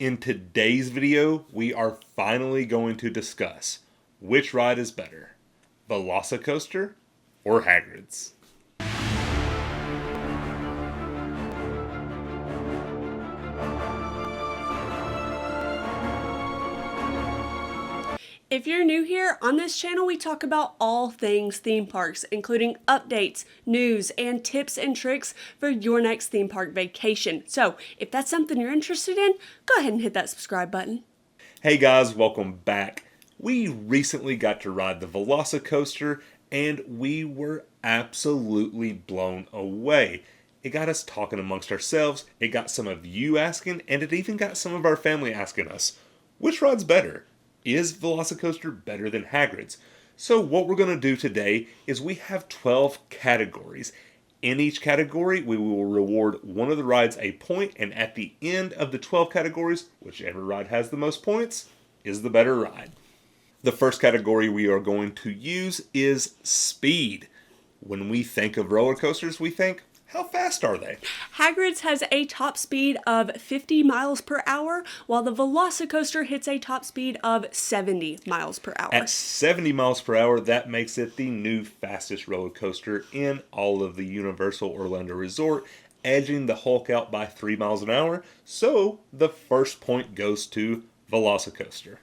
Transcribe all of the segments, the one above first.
In today's video, we are finally going to discuss which ride is better, Velocicoaster or Hagrid's. If you're new here, on this channel we talk about all things theme parks, including updates, news, and tips and tricks for your next theme park vacation. So if that's something you're interested in, go ahead and hit that subscribe button. Hey guys, welcome back. We recently got to ride the Velocicoaster and we were absolutely blown away. It got us talking amongst ourselves, it got some of you asking, and it even got some of our family asking us, which ride's better? Is Velocicoaster better than Hagrid's? So what we're going to do today is we have 12 categories. In each category, we will reward one of the rides a point, and at the end of the 12 categories, whichever ride has the most points is the better ride. The first category we are going to use is speed. When we think of roller coasters, we think, how fast are they? Hagrid's has a top speed of 50 miles per hour, while the Velocicoaster hits a top speed of 70 miles per hour. At 70 miles per hour, that makes it the new fastest roller coaster in all of the Universal Orlando Resort, edging the Hulk out by 3 miles an hour. So the first point goes to Velocicoaster.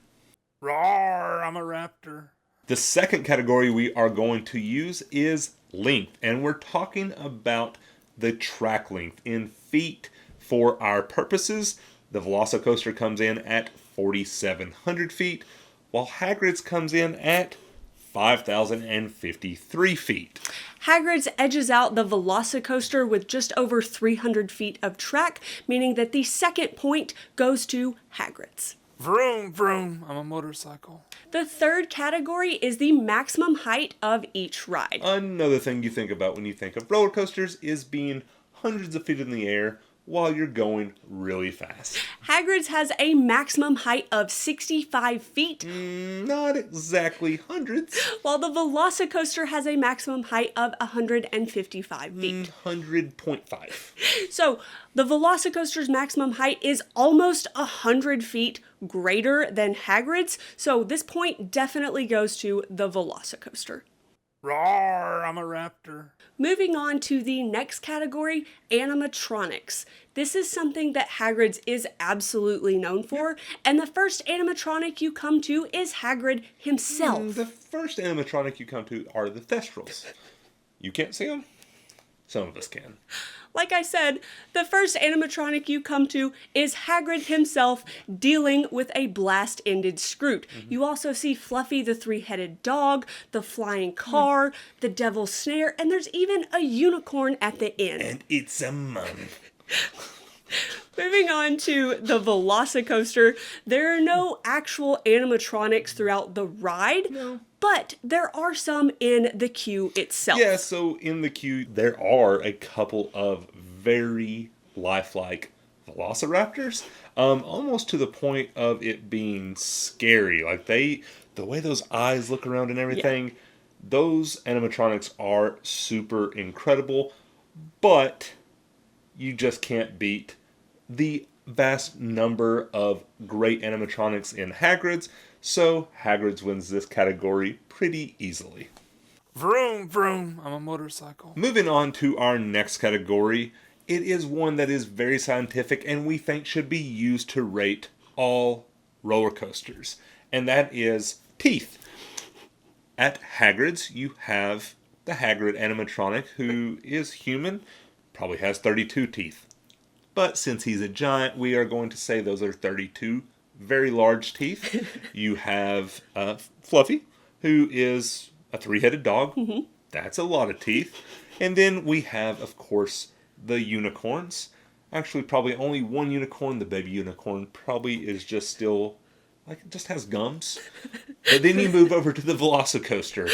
Roar, I'm a raptor. The second category we are going to use is length, and we're talking about the track length in feet. For our purposes, the Velocicoaster comes in at 4,700 feet, while Hagrid's comes in at 5,053 feet. Hagrid's edges out the Velocicoaster with just over 300 feet of track, meaning that the second point goes to Hagrid's. Vroom, vroom, I'm a motorcycle. The third category is the maximum height of each ride. Another thing you think about when you think of roller coasters is being hundreds of feet in the air while you're going really fast. Hagrid's has a maximum height of 65 feet. Not exactly hundreds. While the Velocicoaster has a maximum height of 155 feet. 100.5. So the Velocicoaster's maximum height is almost 100 feet greater than Hagrid's. So this point definitely goes to the Velocicoaster. Roar, I'm a raptor. Moving on to the next category, animatronics. This is something that Hagrid's is absolutely known for, and the first animatronic you come to is Hagrid himself. The first animatronic you come to are the Thestrals. You can't see them? Some of us can. Like I said, the first animatronic you come to is Hagrid himself dealing with a blast-ended Scroot. You also see Fluffy the three-headed dog, the flying car, the devil's snare, and there's even a unicorn at the end. And it's a mum. Moving on to the Velocicoaster, there are no actual animatronics throughout the ride, but there are some in the queue itself. Yeah, so in the queue, there are a couple of very lifelike velociraptors, almost to the point of it being scary. Like the way those eyes look around and everything, those animatronics are super incredible, but you just can't beat the vast number of great animatronics in Hagrid's, so Hagrid's wins this category pretty easily. Vroom, vroom, I'm a motorcycle. Moving on to our next category, it is one that is very scientific and we think should be used to rate all roller coasters, and that is teeth. At Hagrid's, you have the Hagrid animatronic, who is human, probably has 32 teeth. But since he's a giant, we are going to say those are 32 very large teeth. You have Fluffy, who is a three-headed dog. That's a lot of teeth. And then we have, of course, the unicorns. Actually, probably only one unicorn. The baby unicorn probably is just still, like, it just has gums. But then you move over to the Velocicoaster.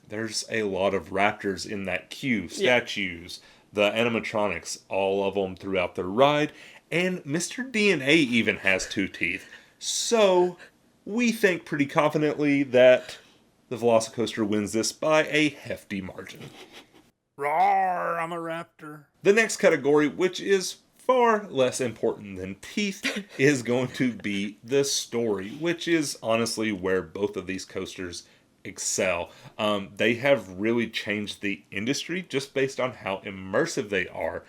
There's a lot of raptors in that queue. Statues. The animatronics, all of them throughout the ride, and Mr. DNA even has 2 teeth. So, we think pretty confidently that the Velocicoaster wins this by a hefty margin. Roar, I'm a raptor. The next category, which is far less important than teeth is going to be the story, which is honestly where both of these coasters excel. They have really changed the industry just based on how immersive they are.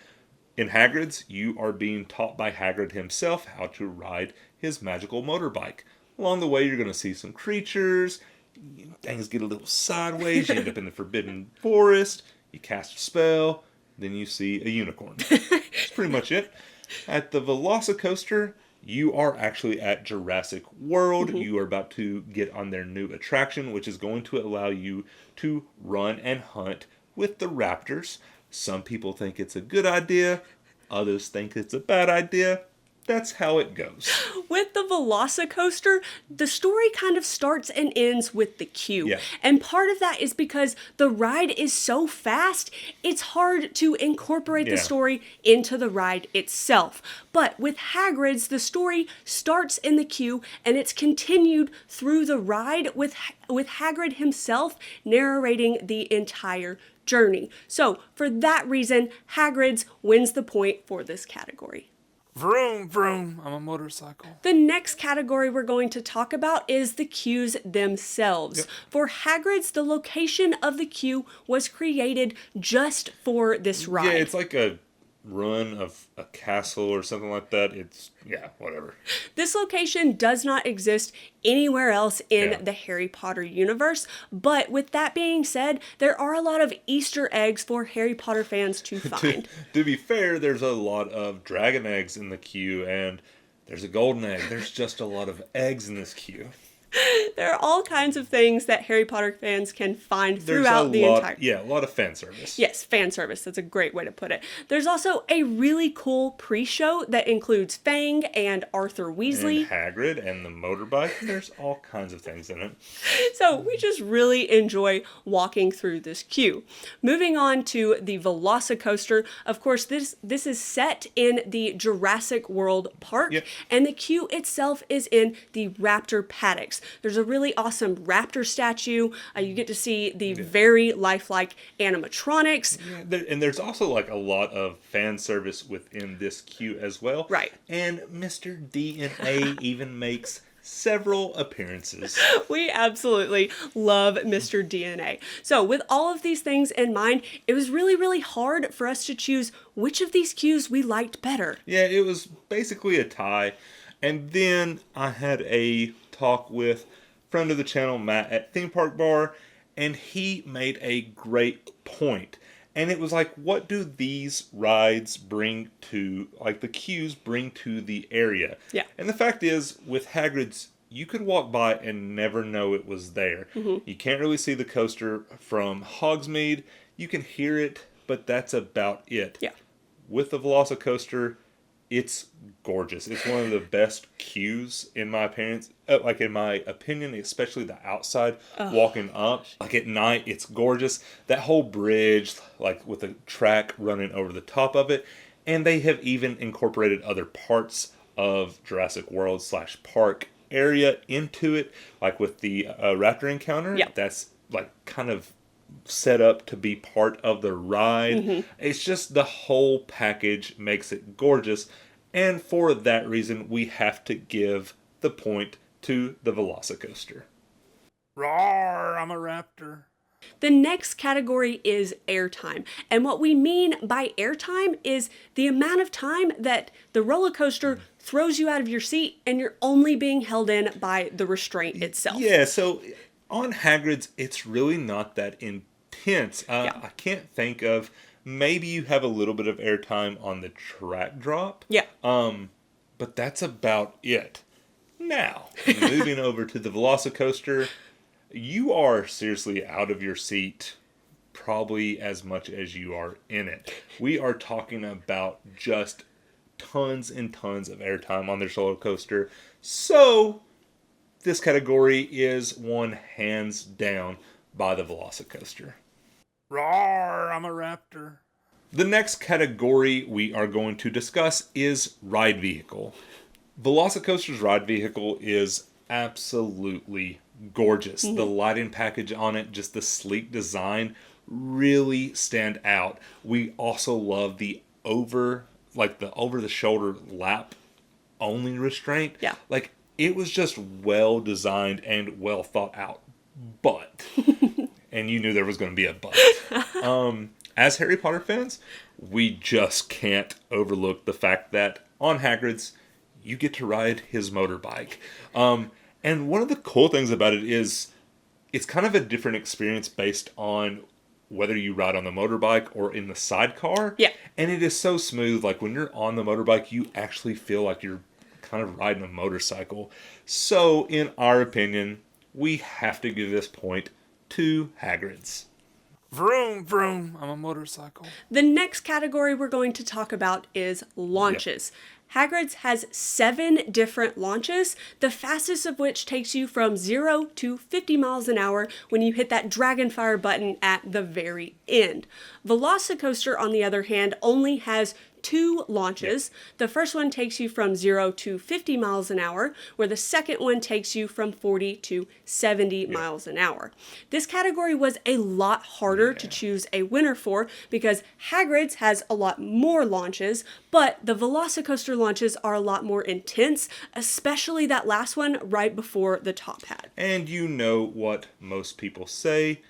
In Hagrid's, you are being taught by Hagrid himself how to ride his magical motorbike. Along the way, you're going to see some creatures. Things get a little sideways. You end up in the Forbidden Forest. You cast a spell. Then you see a unicorn. That's pretty much it. At the Velocicoaster, you are actually at Jurassic World. You are about to get on their new attraction, which is going to allow you to run and hunt with the raptors. Some people think it's a good idea. Others think it's a bad idea. That's how it goes. With the Velocicoaster, the story kind of starts and ends with the queue. Yeah. And part of that is because the ride is so fast, it's hard to incorporate the story into the ride itself. But with Hagrid's, the story starts in the queue and it's continued through the ride with Hagrid himself narrating the entire journey. So, for that reason, Hagrid's wins the point for this category. Vroom, vroom, I'm a motorcycle. The next category we're going to talk about is the queues themselves. Yep. For Hagrid's, the location of the queue was created just for this ride. Yeah, it's like a run of a castle or something like that. It's, whatever. This location does not exist anywhere else in the Harry Potter universe, but with that being said, there are a lot of Easter eggs for Harry Potter fans to find. To be fair, there's a lot of dragon eggs in the queue, and there's a golden egg. There's just a lot of eggs in this queue. There are all kinds of things that Harry Potter fans can find throughout the entire... Yeah, a lot of fan service. Yes, fan service. That's a great way to put it. There's also a really cool pre-show that includes Fang and Arthur Weasley. And Hagrid and the motorbike. There's all kinds of things in it. So we just really enjoy walking through this queue. Moving on to the Velocicoaster. Of course, this is set in the Jurassic World Park, and the queue itself is in the Raptor Paddocks. There's a really awesome raptor statue. You get to see the very lifelike animatronics. Yeah, and there's also like a lot of fan service within this queue as well. Right. And Mr. D&A even makes several appearances. We absolutely love Mr. DNA. So with all of these things in mind, it was really, really hard for us to choose which of these queues we liked better. Yeah, it was basically a tie. And then I had a talk with friend of the channel, Matt, at Theme Park Bar, and he made a great point. And it was like, what do these rides bring to, like the queues bring to the area? Yeah. And the fact is, with Hagrid's, you could walk by and never know it was there. You can't really see the coaster from Hogsmeade. You can hear it, but that's about it. Yeah. With the Velocicoaster, it's gorgeous. It's one of the best queues in my opinion, especially the outside walking up. Like at night, it's gorgeous. That whole bridge, like with the track running over the top of it. And they have even incorporated other parts of Jurassic World /park area into it. Like with the raptor encounter. Yeah. That's like kind of set up to be part of the ride. It's just the whole package makes it gorgeous, and for that reason we have to give the point to the Velocicoaster. Roar, I'm a raptor. The next category is airtime. And what we mean by airtime is the amount of time that the roller coaster throws you out of your seat and you're only being held in by the restraint itself. Yeah, so on Hagrid's, it's really not that intense. I can't think of, maybe you have a little bit of airtime on the track drop. Yeah. But that's about it. Now, moving over to the Velocicoaster, you are seriously out of your seat probably as much as you are in it. We are talking about just tons and tons of airtime on this roller coaster. So, this category is won hands down by the Velocicoaster. Roar, I'm a raptor. The next category we are going to discuss is ride vehicle. Velocicoaster's ride vehicle is absolutely gorgeous. The lighting package on it, just the sleek design, really stand out. We also love the over like the over-the-shoulder lap only restraint. Yeah. Like, it was just well designed and well thought out. But, and you knew there was going to be a but. As Harry Potter fans, we just can't overlook the fact that on Hagrid's, you get to ride his motorbike. And one of the cool things about it is it's kind of a different experience based on whether you ride on the motorbike or in the sidecar. Yeah. And it is so smooth. Like, when you're on the motorbike, you actually feel like you're kind of riding a motorcycle. So, in our opinion, we have to give this point to Hagrid's. Vroom, vroom, I'm a motorcycle. The next category we're going to talk about is launches. Hagrid's has 7 different launches, the fastest of which takes you from 0 to 50 miles an hour when you hit that Dragonfire button at the very end. Velocicoaster, on the other hand, only has 2 launches. The first one takes you from 0 to 50 miles an hour, where the second one takes you from 40 to 70 miles an hour. This category was a lot harder to choose a winner for because Hagrid's has a lot more launches, but the Velocicoaster launches are a lot more intense, especially that last one right before the top hat. And you know what most people say,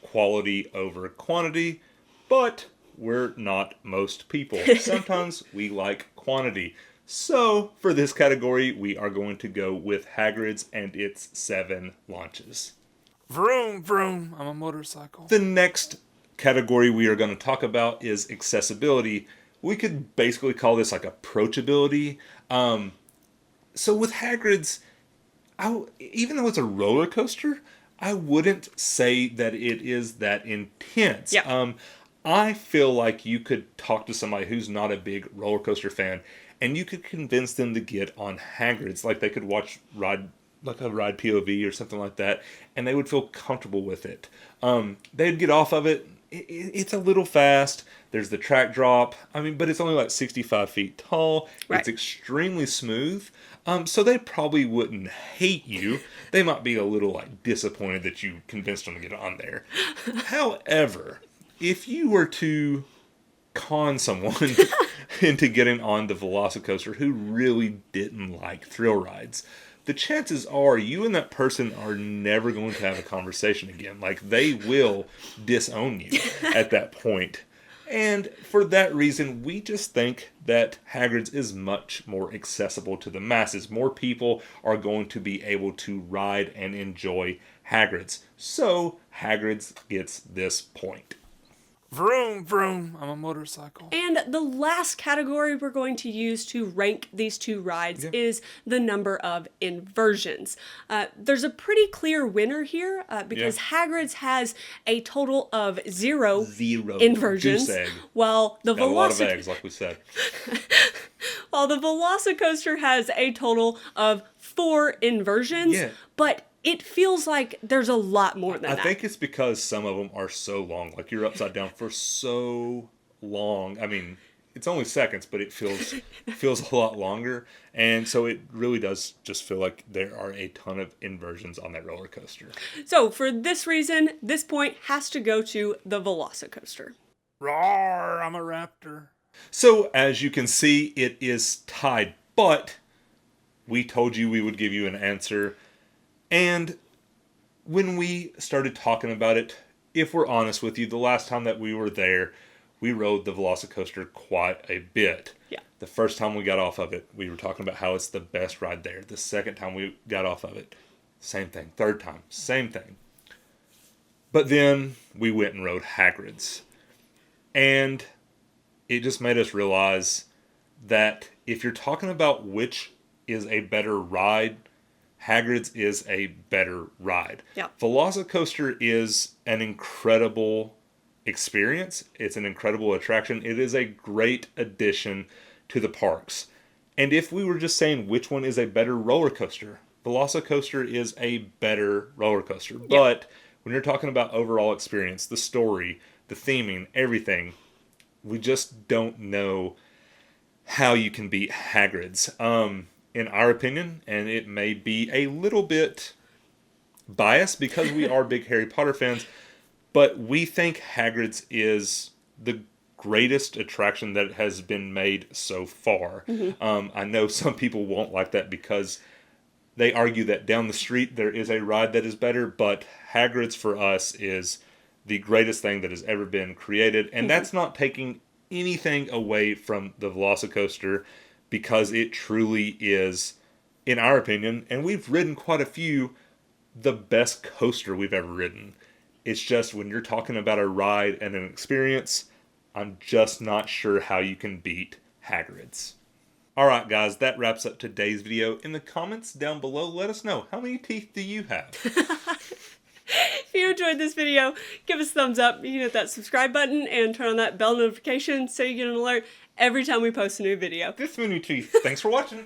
quality over quantity, but we're not most people. Sometimes we like quantity. So, for this category, we are going to go with Hagrid's and its 7 launches. Vroom, vroom, I'm a motorcycle. The next category we are going to talk about is accessibility. We could basically call this like approachability. So with Hagrid's, even though it's a roller coaster, I wouldn't say that it is that intense. Yeah. I feel like you could talk to somebody who's not a big roller coaster fan, and you could convince them to get on Hagrid's. Like, they could watch a ride POV or something like that, and they would feel comfortable with it. They'd get off of it. It's a little fast. There's the track drop. But it's only like 65 feet tall. Right. It's extremely smooth. So they probably wouldn't hate you. They might be a little disappointed that you convinced them to get on there. However, if you were to con someone into getting on the Velocicoaster who really didn't like thrill rides, the chances are you and that person are never going to have a conversation again. Like, they will disown you at that point. And for that reason, we just think that Hagrid's is much more accessible to the masses. More people are going to be able to ride and enjoy Hagrid's. So, Hagrid's gets this point. Vroom, vroom, I'm a motorcycle. And the last category we're going to use to rank these 2 rides is the number of inversions. There's a pretty clear winner here because Hagrid's has a total of 0 inversions. Goose egg. While the Got a lot of eggs, like we said. While the Velocicoaster has a total of 4 inversions, but it feels like there's a lot more than that. I think it's because some of them are so long. Like, you're upside down for so long. It's only seconds, but it feels a lot longer. And so it really does just feel like there are a ton of inversions on that roller coaster. So for this reason, this point has to go to the Velocicoaster. Roar, I'm a raptor. So as you can see, it is tied. But we told you we would give you an answer. And when we started talking about it, if we're honest with you, the last time that we were there, we rode the Velocicoaster quite a bit. Yeah. The first time we got off of it, we were talking about how it's the best ride there. The second time we got off of it, same thing. Third time, same thing. But then we went and rode Hagrid's. And it just made us realize that if you're talking about which is a better ride, Hagrid's is a better ride. Yeah. Velocicoaster is an incredible experience. It's an incredible attraction. It is a great addition to the parks. And if we were just saying which one is a better roller coaster, Velocicoaster is a better roller coaster. Yeah. But when you're talking about overall experience, the story, the theming, everything, we just don't know how you can beat Hagrid's. In our opinion, and it may be a little bit biased because we are big Harry Potter fans, but we think Hagrid's is the greatest attraction that has been made so far. I know some people won't like that because they argue that down the street there is a ride that is better, but Hagrid's for us is the greatest thing that has ever been created. And that's not taking anything away from the Velocicoaster, because it truly is, in our opinion, and we've ridden quite a few, the best coaster we've ever ridden. It's just when you're talking about a ride and an experience, I'm just not sure how you can beat Hagrid's. Alright guys, that wraps up today's video. In the comments down below, let us know, how many teeth do you have? If you enjoyed this video, give us a thumbs up. You can hit that subscribe button and turn on that bell notification so you get an alert every time we post a new video. This many teeth. Thanks for watching.